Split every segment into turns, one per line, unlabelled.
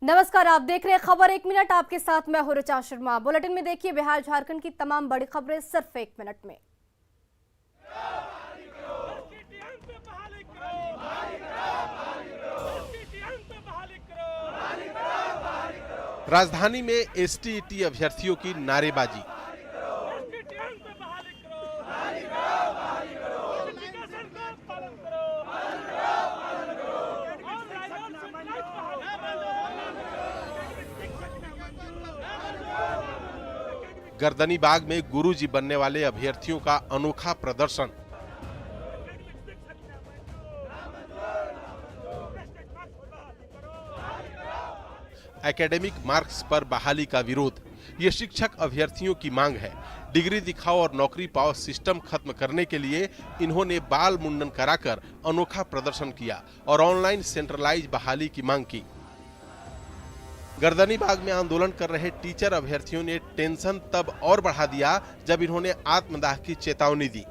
नमस्कार, आप देख रहे हैं खबर 1 मिनट। आपके साथ मैं हूं ऋचा शर्मा। बुलेटिन में देखिए बिहार झारखंड की तमाम बड़ी खबरें सिर्फ 1 मिनट में।
राजधानी में एसटीईटी अभ्यर्थियों की नारेबाजी। गर्दनी बाग में गुरुजी बनने वाले अभ्यर्थियों का अनोखा प्रदर्शन। एकेडमिक मार्क्स पर बहाली का विरोध। ये शिक्षक अभ्यर्थियों की मांग है। डिग्री दिखाओ और नौकरी पाओ सिस्टम खत्म करने के लिए इन्होंने बाल मुंडन कराकर अनोखा प्रदर्शन किया और ऑनलाइन सेंट्रलाइज बहाली की मांग की। गर्दनी बाग में आंदोलन कर रहे टीचर अभ्यर्थियों ने टेंशन तब और बढ़ा दिया जब इन्होंने आत्मदाह की चेतावनी दी।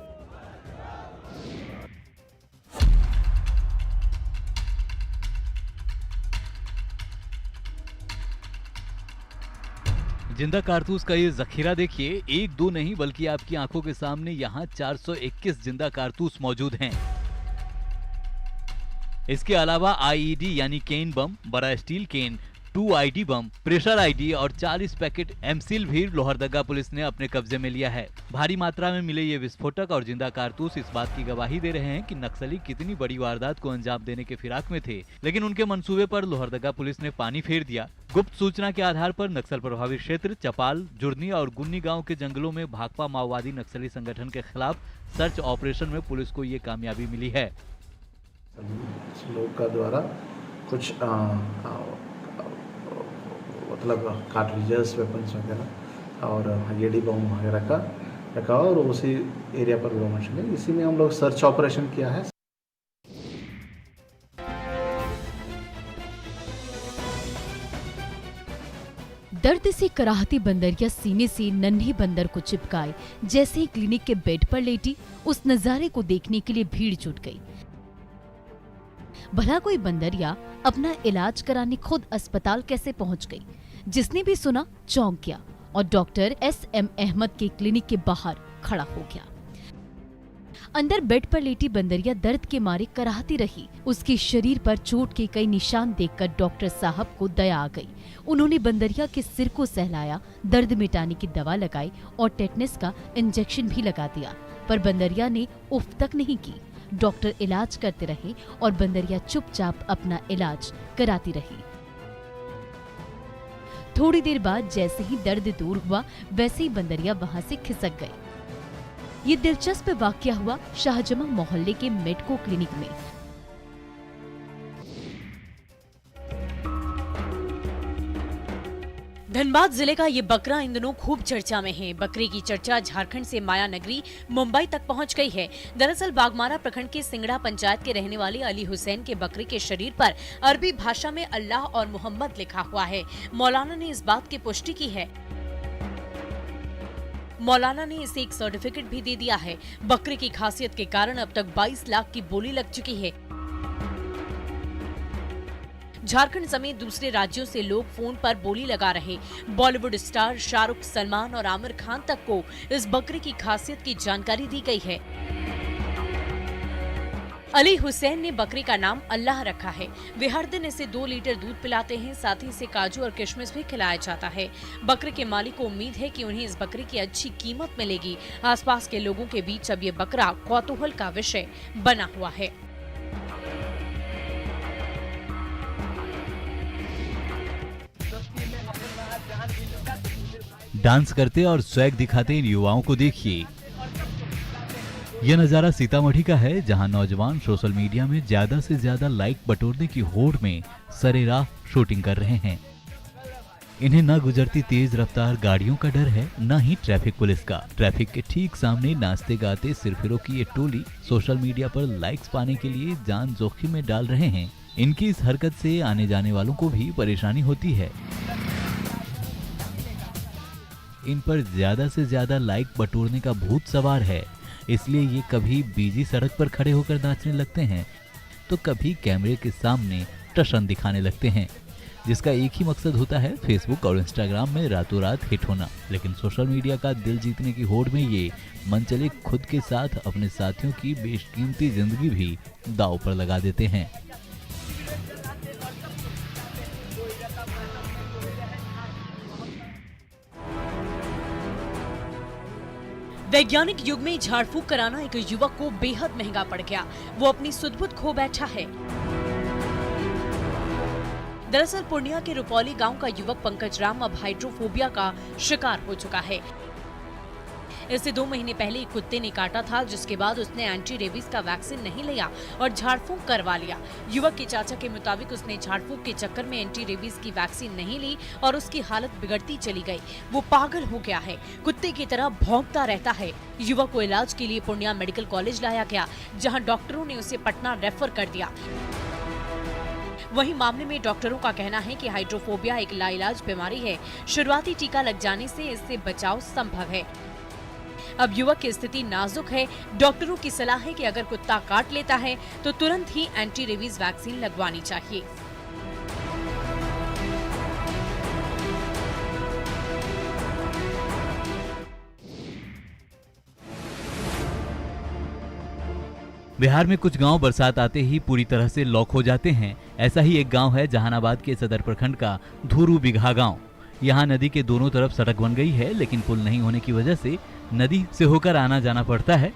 जिंदा कारतूस का ये जखीरा देखिए, एक दो नहीं बल्कि आपकी आंखों के सामने यहाँ 421 जिंदा कारतूस मौजूद हैं। इसके अलावा आईईडी यानी केन बम, बड़ा स्टील केन, 2 आईडी बम, प्रेशर आईडी और 40 पैकेट एमसील भी लोहरदगा पुलिस ने अपने कब्जे में लिया है। भारी मात्रा में मिले ये विस्फोटक और जिंदा कारतूस इस बात की गवाही दे रहे हैं कि नक्सली कितनी बड़ी वारदात को अंजाम देने के फिराक में थे, लेकिन उनके मंसूबे पर लोहरदगा पुलिस ने पानी फेर दिया। गुप्त सूचना के आधार पर नक्सल प्रभावित क्षेत्र चपाल, जुर्नी और गुन्नी गांव के जंगलों में भाकपा माओवादी नक्सली संगठन के खिलाफ सर्च ऑपरेशन में पुलिस को ये कामयाबी मिली है।
लोग का द्वारा कुछ मतलब कार्ट्रिजेस, वेपन्स वगैरह और आईईडी बम वगैरह का रखा और उसी एरिया पर वो मशीन, इसी में हम लोग सर्च ऑपरेशन किया है।
दर्द से कराहती बंदरिया सीने से नन्हे बंदर को चिपकाए जैसे ही क्लिनिक के बेड पर लेटी, उस नजारे को देखने के लिए भीड़ जुट गई। भला कोई बंदरिया अपना इलाज कराने खुद अस्पताल कैसे पहुंच गई? जिसने भी सुना चौंक गया और डॉक्टर एसएम अहमद के क्लिनिक के बाहर खड़ा हो गया। अंदर बेड पर लेटी बंदरिया दर्द के मारे कराहती रही। उसके शरीर पर चोट के कई निशान देखकर डॉक्टर साहब को दया आ गई। उन्होंने बंदरिया के सिर को सहलाया, दर्द मिटाने की दवा लगाई और टेटनस का इंजेक्शन भी लगा दिया, पर बंदरिया ने उफ तक नहीं की। डॉक्टर इलाज करते रहे और बंदरिया चुपचाप अपना इलाज कराती रही। थोड़ी देर बाद जैसे ही दर्द दूर हुआ, वैसे ही बंदरिया वहां से खिसक गई। ये दिलचस्प वाकया हुआ शाहजमा मोहल्ले के मेडको क्लिनिक में।
धनबाद जिले का ये बकरा इन दिनों खूब चर्चा में है। बकरे की चर्चा झारखंड से माया नगरी मुंबई तक पहुंच गई है। दरअसल बागमारा प्रखंड के सिंगड़ा पंचायत के रहने वाले अली हुसैन के बकरे के शरीर पर अरबी भाषा में अल्लाह और मोहम्मद लिखा हुआ है। मौलाना ने इस बात की पुष्टि की है। मौलाना ने इसे एक सर्टिफिकेट भी दे दिया है। बकरे की खासियत के कारण अब तक 22 लाख की बोली लग चुकी है। झारखंड समेत दूसरे राज्यों से लोग फोन पर बोली लगा रहे। बॉलीवुड स्टार शाहरुख, सलमान और आमिर खान तक को इस बकरे की खासियत की जानकारी दी गई है। अली हुसैन ने बकरे का नाम अल्लाह रखा है। वे हर दिन इसे 2 लीटर दूध पिलाते हैं, साथ ही इसे काजू और किशमिश भी खिलाया जाता है। बकरे के मालिक को उम्मीद है कि उन्हें इस बकरे की अच्छी कीमत मिलेगी। आसपास के लोगों के बीच अब ये बकरा कौतूहल का विषय बना हुआ है।
डांस करते और स्वैग दिखाते इन युवाओं को देखिए। यह नजारा सीतामढ़ी का है, जहां नौजवान सोशल मीडिया में ज्यादा से ज्यादा लाइक बटोरने की होड़ में सरेराह शूटिंग कर रहे हैं। इन्हें न गुजरती तेज रफ्तार गाड़ियों का डर है, न ही ट्रैफिक पुलिस का। ट्रैफिक के ठीक सामने नाचते गाते सिरफिरों की ये टोली सोशल मीडिया पर लाइक्स पाने के लिए जान जोखिम में डाल रहे हैं। इनकी इस हरकत से आने जाने वालों को भी परेशानी होती है। इन पर ज्यादा से ज्यादा लाइक बटोरने का भूत सवार है, इसलिए ये कभी बीजी सड़क पर खड़े होकर नाचने लगते हैं तो कभी कैमरे के सामने टशन दिखाने लगते हैं। जिसका एक ही मकसद होता है फेसबुक और इंस्टाग्राम में रातों रात हिट होना। लेकिन सोशल मीडिया का दिल जीतने की होड़ में ये मनचले खुद के साथ अपने साथियों की बेशकीमती जिंदगी भी दांव पर लगा देते हैं।
वैज्ञानिक युग में झाड़ फूक कराना एक युवक को बेहद महंगा पड़ गया। वो अपनी सुध-बुध खो बैठा है। दरअसल पूर्णिया के रुपौली गांव का युवक पंकज राम अब हाइड्रोफोबिया का शिकार हो चुका है। इसे 2 महीने पहले एक कुत्ते ने काटा था, जिसके बाद उसने एंटी रेबीज का वैक्सीन नहीं लिया और झाड़ फूक करवा लिया। युवक के चाचा के मुताबिक उसने झाड़ फूक के चक्कर में एंटी रेबीज की वैक्सीन नहीं ली और उसकी हालत बिगड़ती चली गई। वो पागल हो गया है, कुत्ते की तरह भौंकता रहता है। युवक को इलाज के लिए पूर्णिया मेडिकल कॉलेज लाया गया, जहाँ डॉक्टरों ने उसे पटना रेफर कर दिया। वहीं मामले में डॉक्टरों का कहना है कि हाइड्रोफोबिया एक लाइलाज बीमारी है। शुरुआती टीका लग जाने से इससे बचाव संभव है। अब युवक की स्थिति नाजुक है। डॉक्टरों की सलाह है कि अगर कुत्ता काट लेता है तो तुरंत ही एंटी रेबीज वैक्सीन लगवानी चाहिए।
बिहार में कुछ गांव बरसात आते ही पूरी तरह से लॉक हो जाते हैं। ऐसा ही एक गांव है जहानाबाद के सदर प्रखंड का धुरू बिघा गांव। यहाँ नदी के दोनों तरफ सड़क बन गई है, लेकिन पुल नहीं होने की वजह से नदी से होकर आना जाना पड़ता है।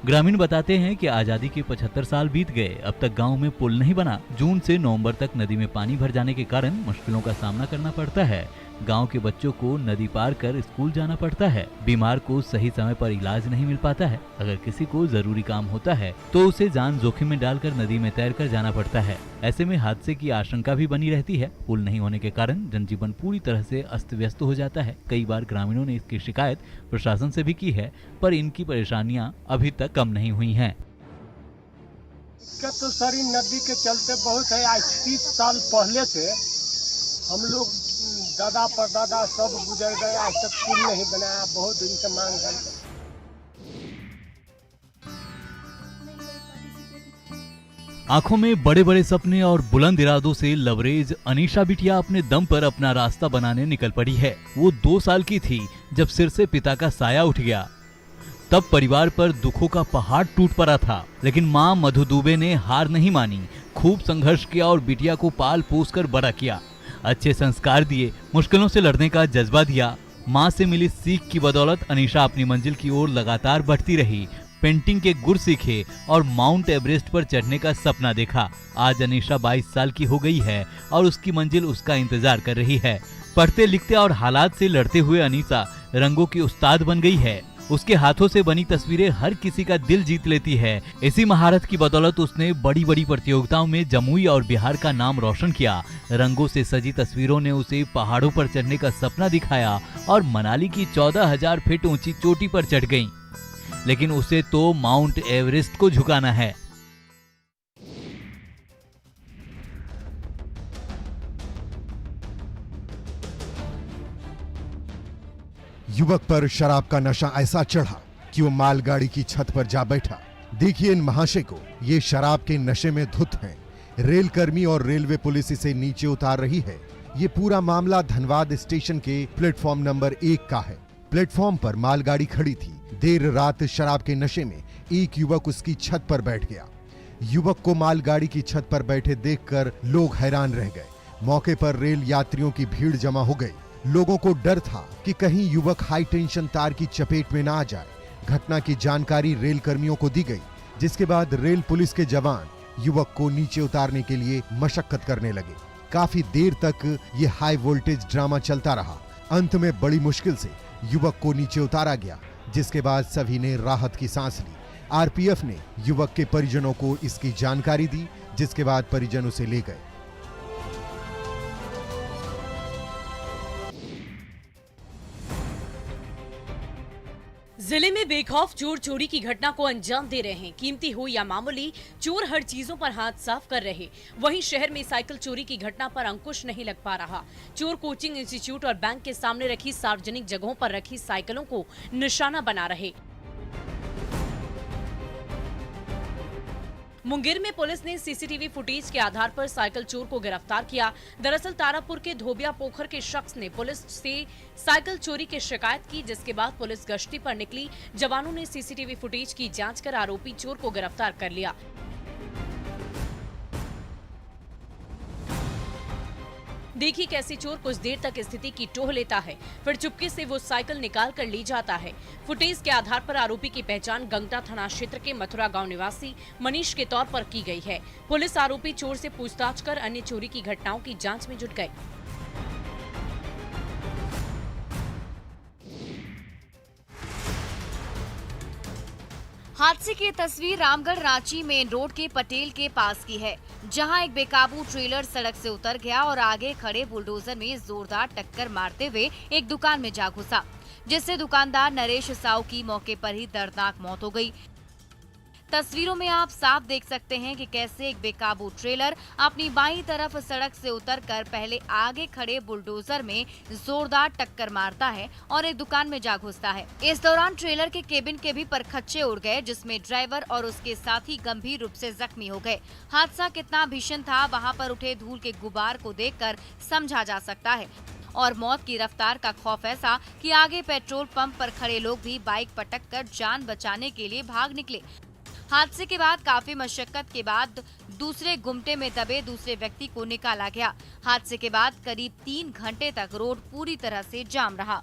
ग्रामीण बताते हैं कि आजादी के 75 साल बीत गए, अब तक गांव में पुल नहीं बना। जून से नवंबर तक नदी में पानी भर जाने के कारण मुश्किलों का सामना करना पड़ता है। गांव के बच्चों को नदी पार कर स्कूल जाना पड़ता है। बीमार को सही समय पर इलाज नहीं मिल पाता है। अगर किसी को जरूरी काम होता है तो उसे जान जोखिम में डालकर नदी में तैरकर जाना पड़ता है। ऐसे में हादसे की आशंका भी बनी रहती है। पुल नहीं होने के कारण जनजीवन पूरी तरह से अस्त व्यस्त हो जाता है। कई बार ग्रामीणों ने इसकी शिकायत प्रशासन से भी की है, पर इनकी परेशानियां अभी तक कम नहीं हुई हैं।
दिक्कत तो सारी नदी के चलते बहुत है। आज 30 साल पहले से हम लोग दादा परदादा सब गुजर गए, आज तक पुल नहीं बनाया। बहुत दिन से मांग है।
आंखों में बड़े बड़े सपने और बुलंद इरादों से लबरेज अनीशा बिटिया अपने दम पर अपना रास्ता बनाने निकल पड़ी है। वो 2 साल की थी जब सिर से पिता का साया उठ गया। तब परिवार पर दुखों का पहाड़ टूट पड़ा था, लेकिन मां मधु दुबे ने हार नहीं मानी। खूब संघर्ष किया और बिटिया को पाल पोस कर बड़ा किया। अच्छे संस्कार दिए, मुश्किलों से लड़ने का जज्बा दिया। मां से मिली सीख की बदौलत अनीशा अपनी मंजिल की ओर लगातार बढ़ती रही। पेंटिंग के गुर सीखे और माउंट एवरेस्ट पर चढ़ने का सपना देखा। आज अनीशा 22 साल की हो गई है और उसकी मंजिल उसका इंतजार कर रही है। पढ़ते लिखते और हालात से लड़ते हुए अनीशा रंगों की उस्ताद बन गई है। उसके हाथों से बनी तस्वीरें हर किसी का दिल जीत लेती है। इसी महारत की बदौलत उसने बड़ी बड़ी प्रतियोगिताओं में जमुई और बिहार का नाम रोशन किया। रंगों से सजी तस्वीरों ने उसे पहाड़ों पर चढ़ने का सपना दिखाया और मनाली की 14,000 फीट ऊंची चोटी पर चढ़ गई। लेकिन उसे तो माउंट एवरेस्ट को झुकाना है।
युवक पर शराब का नशा ऐसा चढ़ा कि वो मालगाड़ी की छत पर जा बैठा। देखिए इन महाशय को, ये शराब के नशे में धुत हैं। रेल कर्मी और रेलवे पुलिस इसे नीचे उतार रही है। ये पूरा मामला धनबाद स्टेशन के प्लेटफॉर्म नंबर 1 का है। प्लेटफॉर्म पर मालगाड़ी खड़ी थी। देर रात शराब के नशे में एक युवक उसकी छत पर बैठ गया। युवक को मालगाड़ी की छत पर बैठे देखकर लोग हैरान रह गए। मौके पर रेल यात्रियों की भीड़ जमा हो गई। लोगों को डर था कि कहीं युवक हाई टेंशन तार की चपेट में ना आ जाए। घटना की जानकारी रेल कर्मियों को दी गई, जिसके बाद रेल पुलिस के जवान युवक को नीचे उतारने के लिए मशक्कत करने लगे। काफी देर तक ये हाई वोल्टेज ड्रामा चलता रहा। अंत में बड़ी मुश्किल से युवक को नीचे उतारा गया, जिसके बाद सभी ने राहत की सांस ली। आरपीएफ ने युवक के परिजनों को इसकी जानकारी दी, जिसके बाद परिजन उसे ले गए।
जिले में बेखौफ चोर चोरी की घटना को अंजाम दे रहे हैं। कीमती हो या मामूली, चोर हर चीजों पर हाथ साफ कर रहे। वहीं शहर में साइकिल चोरी की घटना पर अंकुश नहीं लग पा रहा। चोर कोचिंग इंस्टीट्यूट और बैंक के सामने रखी सार्वजनिक जगहों पर रखी साइकिलों को निशाना बना रहे। मुंगेर में पुलिस ने सीसीटीवी फुटेज के आधार पर साइकिल चोर को गिरफ्तार किया। दरअसल तारापुर के धोबिया पोखर के शख्स ने पुलिस से साइकिल चोरी की शिकायत की, जिसके बाद पुलिस गश्ती पर निकली। जवानों ने सीसीटीवी फुटेज की जांच कर आरोपी चोर को गिरफ्तार कर लिया। देखिए कैसे चोर कुछ देर तक स्थिति की टोह लेता है, फिर चुपके से वो साइकिल निकाल कर ले जाता है। फुटेज के आधार पर आरोपी की पहचान गंगटा थाना क्षेत्र के मथुरा गांव निवासी मनीष के तौर पर की गई है। पुलिस आरोपी चोर से पूछताछ कर अन्य चोरी की घटनाओं की जांच में जुट गई।
हादसे की तस्वीर रामगढ़ रांची मेन रोड के पटेल के पास की है, जहां एक बेकाबू ट्रेलर सड़क से उतर गया और आगे खड़े बुलडोजर में जोरदार टक्कर मारते हुए एक दुकान में जा घुसा, जिससे दुकानदार नरेश साहू की मौके पर ही दर्दनाक मौत हो गई। तस्वीरों में आप साफ देख सकते हैं कि कैसे एक बेकाबू ट्रेलर अपनी बाईं तरफ सड़क से उतरकर पहले आगे खड़े बुलडोजर में जोरदार टक्कर मारता है और एक दुकान में जा घुसता है। इस दौरान ट्रेलर के केबिन के भी परखच्चे उड़ गए, जिसमें ड्राइवर और उसके साथी गंभीर रूप से जख्मी हो गए। हादसा कितना भीषण था, वहां पर उठे धूल के गुबार को देखकर समझा जा सकता है। और मौत की रफ्तार का खौफ ऐसा कि आगे पेट्रोल पंप पर खड़े लोग भी बाइक पटक कर जान बचाने के लिए भाग निकले। हादसे के बाद काफी मशक्कत के बाद दूसरे गुमटे में दबे दूसरे व्यक्ति को निकाला गया। हादसे के बाद करीब 3 घंटे तक रोड पूरी तरह से जाम रहा।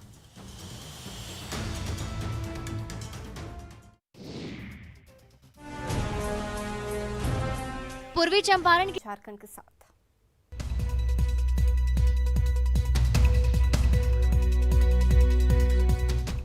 पूर्वी चंपारण
झारखंड के साथ